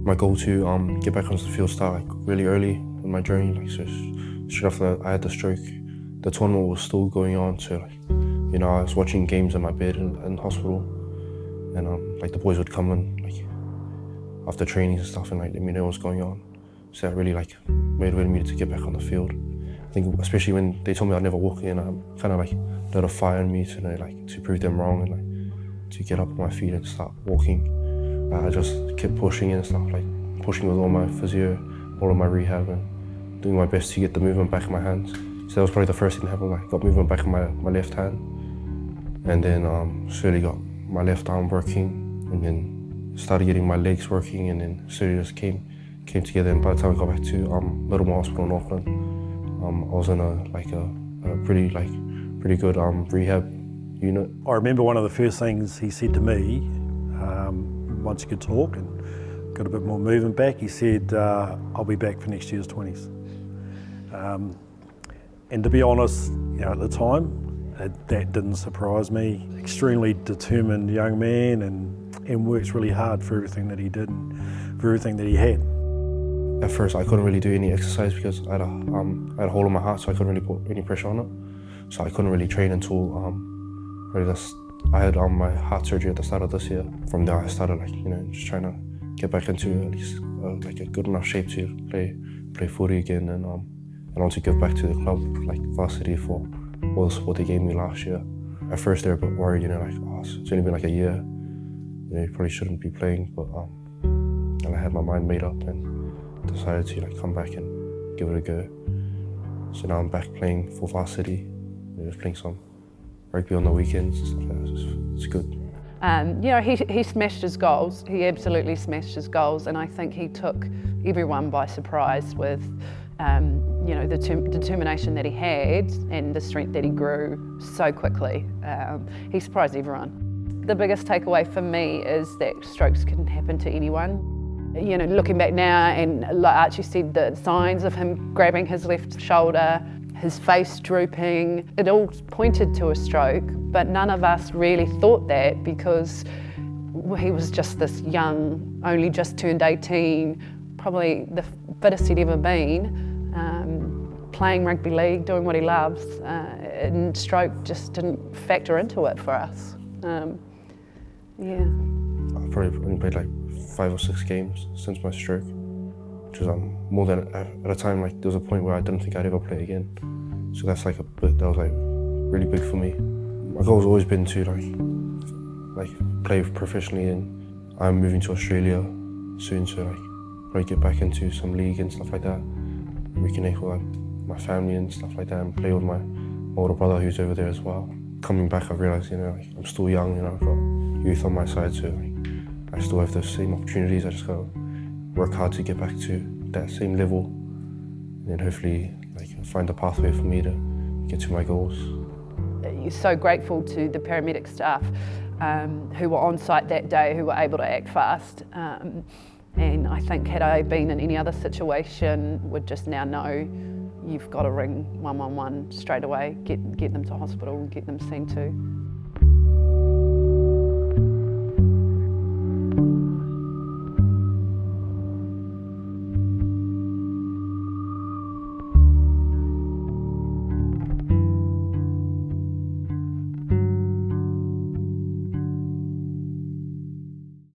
My goal to get back onto the field started like really early in my journey. Like so straight after I had the stroke, the tournament was still going on. So like, you know, I was watching games in my bed in hospital, and like the boys would come in like after trainings and stuff, and like let me know what's going on. So that really like motivated me to get back on the field. I think especially when they told me I'd never walk again, kind of like lit a fire in me to know, like to prove them wrong and like to get up on my feet and start walking. I just kept pushing and stuff, like pushing with all my physio, all of my rehab, and doing my best to get the movement back in my hands. So that was probably the first thing that happened. Like got movement back in my left hand, and then slowly got my left arm working, and then started getting my legs working, and then slowly just came together. And by the time I got back to Middlemore Hospital in Auckland, I was in a pretty good rehab unit. I remember one of the first things he said to me, once he could talk and got a bit more movement back, he said, I'll be back for next year's 20s. And to be honest, you know, at the time, that didn't surprise me. Extremely determined young man and works really hard for everything that he did and for everything that he had. At first, I couldn't really do any exercise because I had a hole in my heart, so I couldn't really put any pressure on it. So I couldn't really train until I had my heart surgery at the start of this year. From there, I started just trying to get back into at least a good enough shape to play footy again, and also give back to the club, like varsity, for all the support they gave me last year. At first, they were a bit worried, it's only been like a year. You probably shouldn't be playing, but and I had my mind made up and decided to come back and give it a go. So now I'm back playing for varsity, just playing some rugby on the weekends and stuff like that. It's good. He smashed his goals. He absolutely smashed his goals, and I think he took everyone by surprise with the determination that he had and the strength that he grew so quickly. He surprised everyone. The biggest takeaway for me is that strokes can happen to anyone. Looking back now, and like Archie said, the signs of him grabbing his left shoulder, his face drooping, it all pointed to a stroke, but none of us really thought that because he was just this young, only just turned 18, probably the fittest he'd ever been, playing rugby league, doing what he loves, and stroke just didn't factor into it for us. I've probably only played like 5 or 6 games since my stroke, which is more than at a time. Like there was a point where I didn't think I'd ever play again. So that's like that was like really big for me. My goal's always been to like play professionally, and I'm moving to Australia soon, so probably get back into some league and stuff like that. Reconnect with my family and stuff like that, and play with my older brother who's over there as well. Coming back, I've realised I'm still young, I've got youth on my side, so I still have those same opportunities. I just gotta work hard to get back to that same level, and then hopefully find a pathway for me to get to my goals. You're so grateful to the paramedic staff who were on site that day, who were able to act fast. And I think had I been in any other situation, would just now know you've got to ring 111 straight away, get them to hospital, get them seen to.